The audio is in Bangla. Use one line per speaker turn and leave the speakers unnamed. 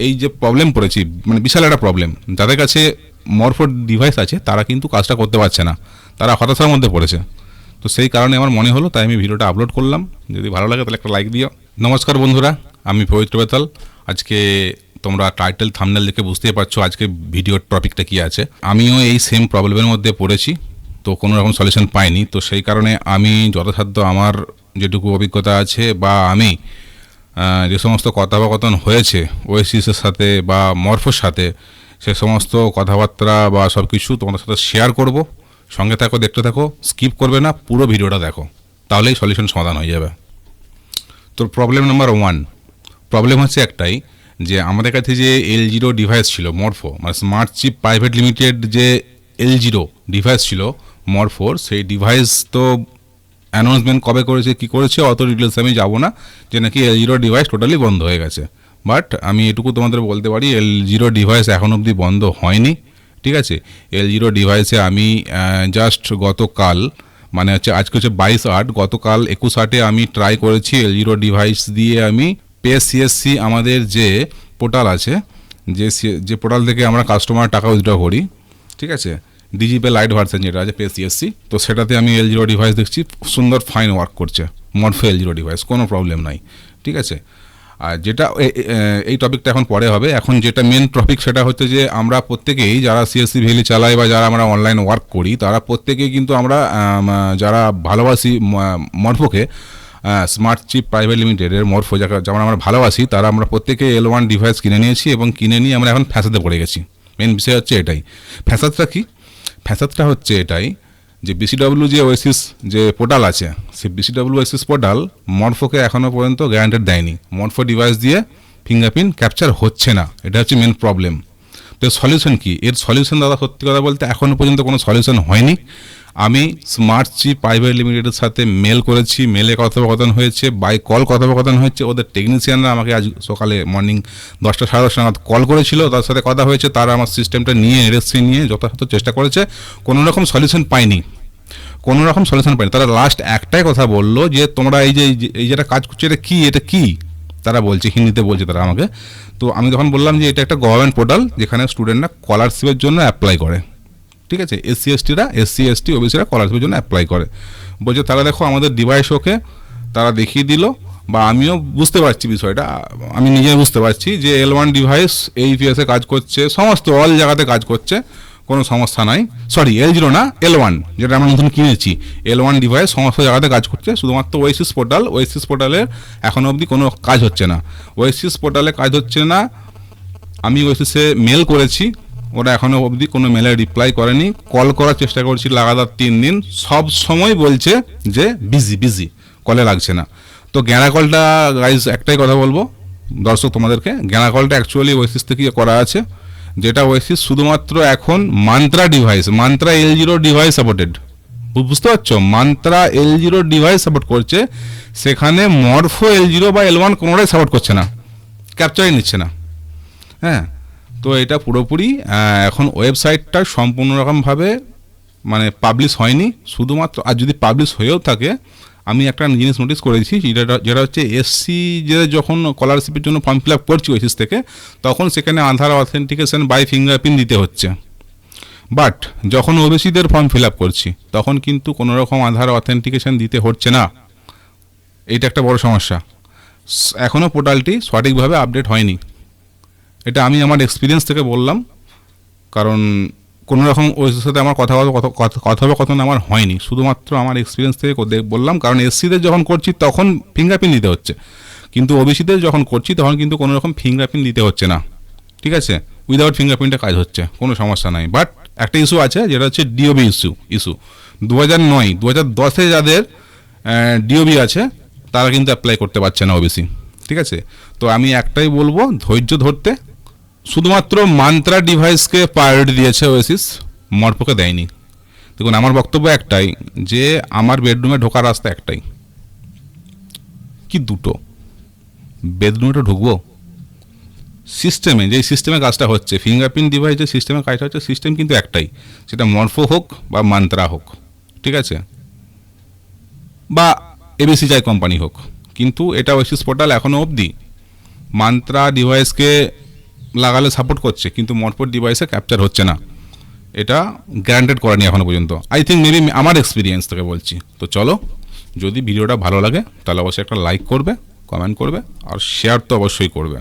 এই যে প্রবলেম পড়েছি, মানে বিশাল একটা প্রবলেম। যাদের কাছে মরফো ডিভাইস আছে তারা কিন্তু কাজটা করতে পারছে না, তারা হতাশার মধ্যে পড়েছে। তো সেই কারণে আমার মনে হলো, তাই আমি ভিডিওটা আপলোড করলাম। যদি ভালো লাগে তাহলে একটা লাইক দিও। নমস্কার বন্ধুরা, আমি পবিত্র বেতাল। আজকে তোমরা টাইটেল থাম্বনেল দেখে বুঝতেই পারছো আজকে ভিডিওর টপিকটা কী আছে। আমিও এই সেম প্রবলেমের মধ্যে পড়েছি, তো কোনো রকম সলিউশন পাইনি। তো সেই কারণে আমি যথাসাধ্য আমার যেটুকু অভিজ্ঞতা আছে বা আমি যে সমস্ত কথাবাকথন হয়েছে ওএসিসের সাথে বা মরফোর সাথে, সে সমস্ত কথাবার্তা বা সব কিছু তোমাদের সাথে শেয়ার করব। সঙ্গে থাকো, দেখতে থাকো, স্কিপ করবে না, পুরো ভিডিওটা দেখো, তাহলেই সলিউশন সমাধান হয়ে যাবে। তো প্রবলেম নাম্বার 1, প্রবলেম হচ্ছে একটাই, যে আমাদের কাছে যে L0 ডিভাইস ছিল মরফো, মানে স্মার্ট চিপ প্রাইভেট লিমিটেড যে L0 ডিভাইস ছিল মরফোর, সেই ডিভাইস তো অ্যানাউন্সমেন্ট কবে করেছে কী করেছে অত ডিটেলস আমি যাব না, যে নাকি L0 ডিভাইস টোটালি বন্ধ হয়ে গেছে। বাট আমি এটুকু তোমাদের বলতে পারি, L0 ডিভাইস এখন অবধি বন্ধ হয়নি। ঠিক আছে, L0 ডিভাইসে আমি জাস্ট গতকাল, মানে হচ্ছে আজকে হচ্ছে 22/8, গতকাল 21/8 আমি ট্রাই করেছি L0 ডিভাইস দিয়ে আমি পে সিএসসি আমাদের যে পোর্টাল আছে, যে পোর্টাল থেকে আমরা কাস্টমার টাকা উইথড্র করি, ঠিক আছে, ডিজিপে লাইট ভার্সন যেটা আছে পে সিএসসি, তো সেটাতে আমি L0 ডিভাইস দেখছি সুন্দর ফাইন ওয়ার্ক করছে মরফো L0 ডিভাইস, কোনো প্রবলেম নাই। ঠিক আছে, আর যেটা এই টপিকটা এখন পরে হবে। এখন যেটা মেন টপিক সেটা হচ্ছে যে আমরা প্রত্যেকেই যারা সিএসসি ভ্যালি চালাই বা যারা আমরা অনলাইন ওয়ার্ক করি, তারা প্রত্যেকেই কিন্তু আমরা যারা ভালোবাসি মরফোকে, স্মার্ট চিপ প্রাইভেট লিমিটেডের মরফো যেমন আমরা ভালোবাসি, তারা আমরা প্রত্যেকে L1 ডিভাইস কিনে নিয়েছি এবং কিনে নিয়ে আমরা এখন ফ্যাসাদে পড়ে গেছি। মেন বিষয় হচ্ছে এটাই। ফ্যাসাদটা কি? ফ্যাসাদটা হচ্ছে এটাই যে বিসিডব্লিউ যে ওএসিস যে পোর্টাল আছে, সেই বিসিডব্লিউ ওএসিস পোর্টাল মরফোকে এখনও পর্যন্ত গ্যারান্টেড দেয়নি। মরফো ডিভাইস দিয়ে ফিঙ্গারপ্রিন্ট ক্যাপচার হচ্ছে না, এটা হচ্ছে মেন প্রবলেম। তো সলিউশন কি? এর সলিউশন দাদা সত্যি কথা বলতে এখনও পর্যন্ত কোনো সলিউশন হয়নি। আমি স্মার্ট চিপ প্রাইভেট লিমিটেডের সাথে মেল করেছি, মেলে কথোপকথন হয়েছে, বাই কল কথোপকথন হয়েছে। ওদের টেকনিশিয়ানরা আমাকে আজ সকালে মর্নিং 10টা 10:30 নাগাদ কল করেছিল, তার সাথে কথা হয়েছে। তারা আমার সিস্টেমটা নিয়ে রেজিস্ট্রি নিয়ে যথাযথ চেষ্টা করেছে, কোনো রকম সলিউশন পাইনি, কোনো রকম সলিউশন পাইনি। তারা লাস্ট একটাই কথা বললো যে তোমরা এই যেটা কাজ করছো এটা কি তারা বলছে, হিন্দিতে বলছে তারা আমাকে। তো আমি তখন বললাম যে এটা একটা গভর্নমেন্ট পোর্টাল যেখানে স্টুডেন্টরা স্কলারশিপের জন্য অ্যাপ্লাই করে। ঠিক আছে, এসসি এসটি ওবিসিরা স্কলারশিপের জন্য অ্যাপ্লাই করে। বলছে তারা দেখো আমাদের ডিভাইস ওকে, তারা দেখিয়ে দিল, বা আমিও বুঝতে পারছি বিষয়টা, আমি নিজে বুঝতে পারছি যে L1 ডিভাইস এই ইপিএসে কাজ করছে, সমস্ত অল জায়গাতে কাজ করছে, কোনো সমস্যা নাই। সরি, L0 না, L1 যেটা আমরা নতুন কিনেছি, L1 ডিভাইস সমস্ত জায়গাতে কাজ করছে। শুধুমাত্র ওএসিস পোর্টালের এখনও অবধি কোনো কাজ হচ্ছে না। ওএসিস পোর্টালে কাজ হচ্ছে না, আমি ওএসিসে মেল করেছি, ওরা এখনও অবধি কোনো মেলে রিপ্লাই করেনি। কল করার চেষ্টা করছি লাগাতার 3 দিন, সব সময় বলছে যে বিজি, কলে লাগছে না। তো গ্যাঁড়া কলটা গাইজ একটাই কথা বলবো দর্শক তোমাদেরকে, গ্যাঁড়া কলটা অ্যাকচুয়ালি ওএসিস থেকে করা আছে, যেটা ওএসিস শুধুমাত্র এখন মান্ত্রা L0 ডিভাইস সাপোর্টেড, বুঝতে পারছো? মান্ত্রা L0 ডিভাইস সাপোর্ট করছে, সেখানে মরফো L0 বা L1 কোনোটাই সাপোর্ট করছে না, ক্যাপচারই নিচ্ছে না। হ্যাঁ, তো এটা পুরোপুরি এখন ওয়েবসাইটটা সম্পূর্ণ রকমভাবে মানে পাবলিশ হয়নি শুধুমাত্র। আর যদি পাবলিশ হয়েও থাকে, আমি একটা জিনিস নোটিস করেছি, যেটা হচ্ছে এসসি যে যখন স্কলারশিপের জন্য ফর্ম ফিল আপ করছি ওএসিস থেকে, তখন সেখানে আধার অথেন্টিকেশন বাই ফিঙ্গারপ্রিন্ট দিতে হচ্ছে। বাট যখন ওবিসিদের ফর্ম ফিল আপ করছি, তখন কিন্তু কোনো রকম আধার অথেন্টিকেশন দিতে হচ্ছে না। এইটা একটা বড় সমস্যা। এখনও পোর্টালটি সঠিকভাবে আপডেট হয়নি, এটা আমি আমার এক্সপিরিয়েন্স থেকে বললাম, কারণ কোনো রকম ওর সাথে আমার কথোপকথন আমার হয়নি, শুধুমাত্র আমার এক্সপিরিয়েন্স থেকে বললাম। কারণ এসসিদের যখন করছি তখন ফিঙ্গারপ্রিন্ট দিতে হচ্ছে, কিন্তু ওবিসিদের যখন করছি তখন কিন্তু কোনো রকম ফিঙ্গারপ্রিন্ট দিতে হচ্ছে না। ঠিক আছে, উইদাউট ফিঙ্গারপ্রিন্টে কাজ হচ্ছে, কোনো সমস্যা নাই। বাট একটা ইস্যু আছে, যেটা হচ্ছে ডিওবি ইস্যু 2009 2010-এ যাদের ডিওবি আছে তারা কিন্তু অ্যাপ্লাই করতে পারছে না ওবিসি। ঠিক আছে, তো আমি একটাই বলবো, ধৈর্য ধরতে। শুধুমাত্র মান্ত্রা ডিভাইসকে প্রায়োরিটি দিয়েছে ওএসিস, মরফোকে দেয়নি। দেখুন, আমার বক্তব্য একটাই, যে আমার বেডরুমে ঢোকার রাস্তা একটাই, কি দুটো, বেডরুমে ঢুকবো সিস্টেমে, যেই সিস্টেমে কাজটা হচ্ছে, ফিঙ্গারপ্রিন্ট ডিভাইস যে সিস্টেমে কাজটা হচ্ছে, সিস্টেম কিন্তু একটাই, সেটা মরফো হোক বা মান্ত্রা হোক, ঠিক আছে, বা এবিসি যাই কোম্পানি হোক। কিন্তু এটা ওএসিস পোর্টাল এখনও অবধি মান্ত্রা ডিভাইসকে লাগালে সাপোর্ট করছে, কিন্তু মরফোর্ড ডিভাইসে ক্যাপচার হচ্ছে না। এটা গ্যারান্টেড করেনি এখনো পর্যন্ত। আই থিঙ্ক মেবি আমার এক্সপিরিয়েন্স থেকে বলছি। তো চলো, যদি ভিডিওটা ভালো লাগে তাহলে অবশ্যই একটা লাইক করবে, কমেন্ট করবে, আর শেয়ার তো অবশ্যই করবে।